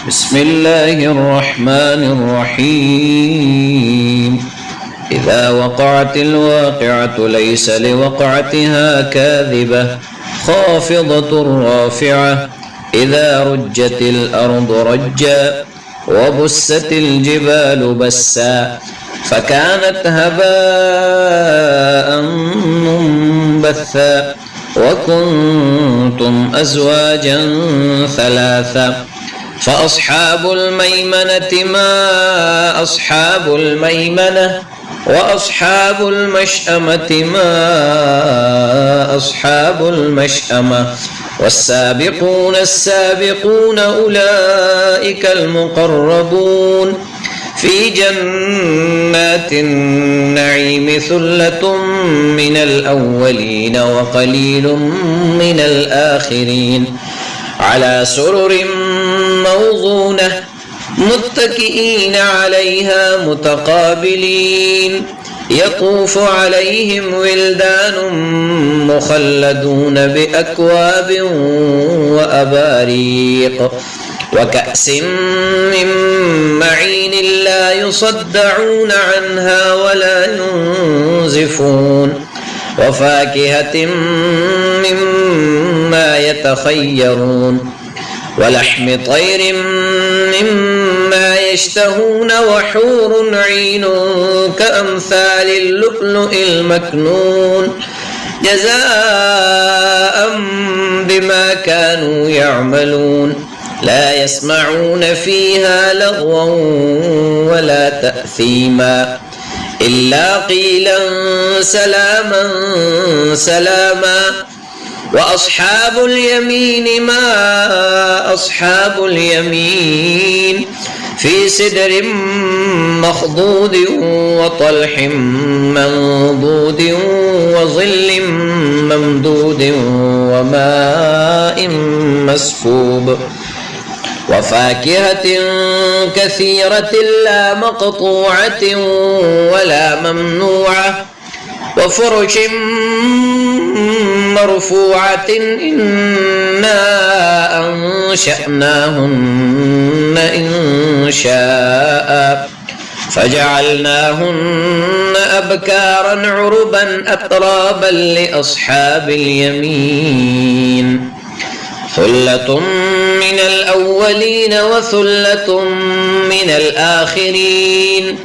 بسم الله الرحمن الرحيم إذا وقعت الواقعة ليس لوقعتها كاذبة خافضة رافعة إذا رجت الأرض رجا وبست الجبال بسا فكانت هباء منبثا وكنتم أزواجا ثلاثا فأصحاب الميمنة ما أصحاب الميمنة وأصحاب المشأمة ما أصحاب المشأمة والسابقون السابقون أولئك المقربون في جنات النعيم ثلة من الأولين وقليل من الآخرين على سرر موضونة متكئين عليها متقابلين يطوف عليهم ولدان مخلدون بأكواب وأباريق وكأس من معين لا يصدعون عنها ولا ينزفون وفاكهة مما يتخيرون ولحم طير مما يشتهون وحور عين كأمثال اللؤلؤ المكنون جزاء بما كانوا يعملون لا يسمعون فيها لغوا ولا تأثيما إلا قيلا سلاما سلاما وأصحاب اليمين ما أصحاب اليمين في سدر مخضود وطلح منضود وظل ممدود وماء مسكوب وفاكهة كثيرة لا مقطوعة ولا ممنوعة وفرش مرفوعة إنا أنشأناهن إنشاء فجعلناهن أبكارا عربا أترابا لأصحاب اليمين ثلة من الأولين وثلة من الآخرين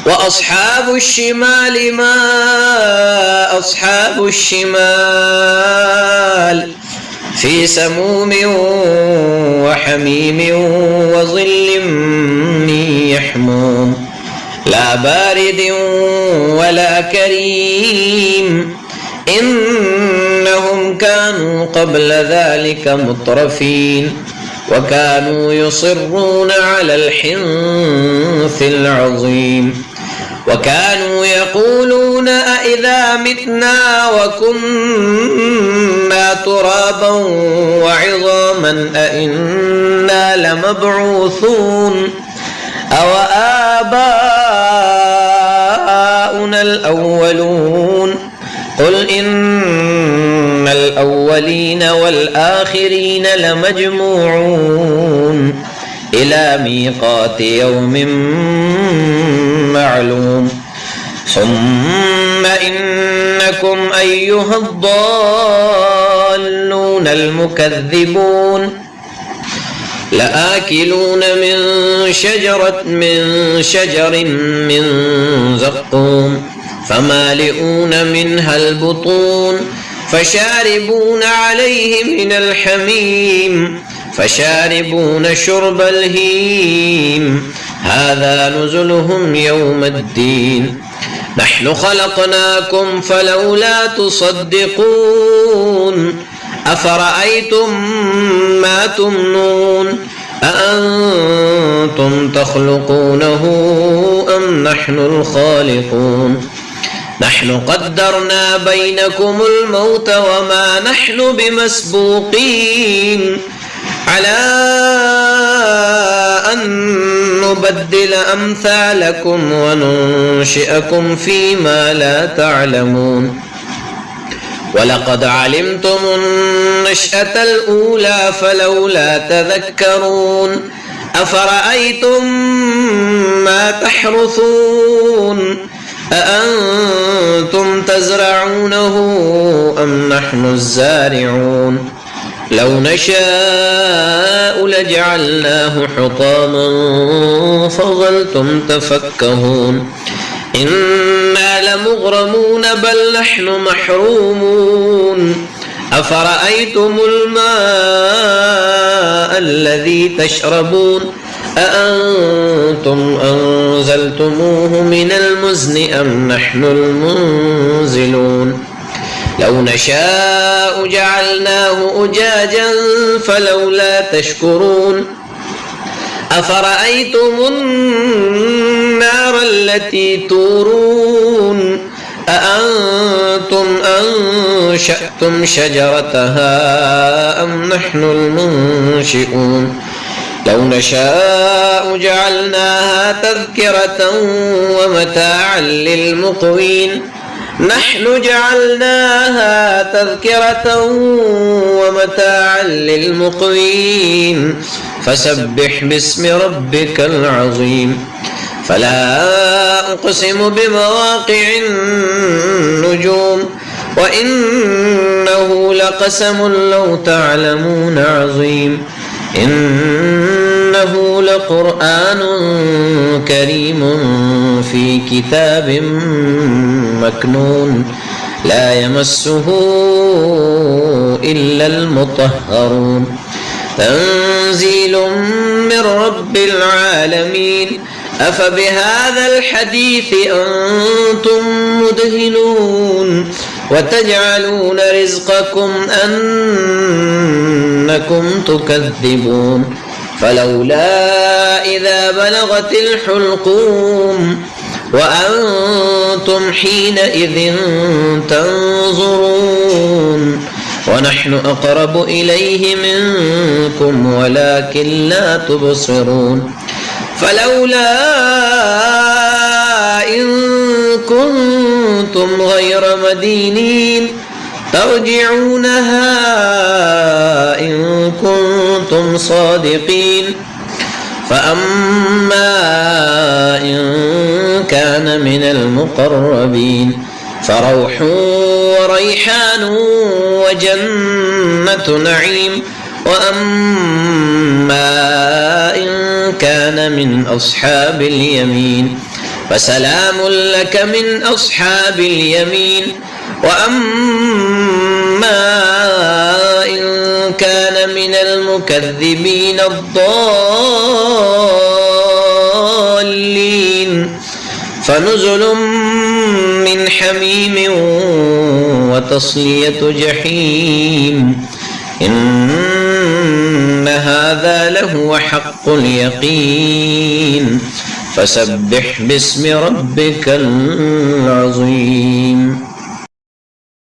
وأصحاب الشمال ما أصحاب الشمال في سموم وحميم وظل من يحموم لا بارد ولا كريم إنهم كانوا قبل ذلك مترفين وكانوا يصرون على الحنث العظيم وكانوا يقولون أإذا متنا وكنا ترابا وعظاما أإنا لمبعوثون أو آباؤنا الأولون قل إن الأولين والآخرين لمجموعون إلى ميقات يوم معلوم ثم إنكم أيها الضالون المكذبون لآكلون من شجر من زقوم فمالئون منها البطون فشاربون عليه من الحميم فشاربون شرب الهيم هذا نزلهم يوم الدين نحن خلقناكم فلولا تصدقون أفرأيتم ما تمنون أأنتم تخلقونه أم نحن الخالقون نحن قدرنا بينكم الموت وما نحن بمسبوقين على أن نبدل أمثالكم وننشئكم فيما لا تعلمون ولقد علمتم النشأة الأولى فلولا تذكرون أفرأيتم ما تحرثون أأنتم تزرعونه أم نحن الزارعون لو نشاء لجعلناه حطاما فظلتم تفكهون إنا لمغرمون بل نحن محرومون أفرأيتم الماء الذي تشربون أأنتم أنزلتموه من المزن أم نحن المنزلون لو نشاء جعلناه أجاجا فلولا تشكرون أفرأيتم النار التي تورون أأنتم أنشأتم شجرتها أم نحن المنشئون لو نشاء جعلناها تذكرة ومتاعا للمقوين نحن جعلناها تذكرة ومتاعا للمقوين فسبح باسم ربك العظيم فلا أقسم بمواقع النجوم وإنه لقسم لو تعلمون عظيم إنه لقرآن كريم في كتاب مكنون لا يمسه إلا المطهرون تنزيل من رب العالمين أفبهذا الحديث أنتم مدهنون وتجعلون رزقكم أنكم تكذبون فلولا إذا بلغت الحلقوم وأنتم حينئذ تنظرون ونحن أقرب إليه منكم ولكن لا تبصرون فلولا إن كنتم غير مدينين ترجعونها إن كنتم صادقين فأما إن كان من المقربين فروح وريحان وجنة نعيم وأما إن كان من أصحاب اليمين فسلام لك من أصحاب اليمين وأما إن كان من المكذبين الضالين فنزل من حميم وتصلية جحيم إن هذا لهو حق اليقين فسبح باسم ربك العظيم.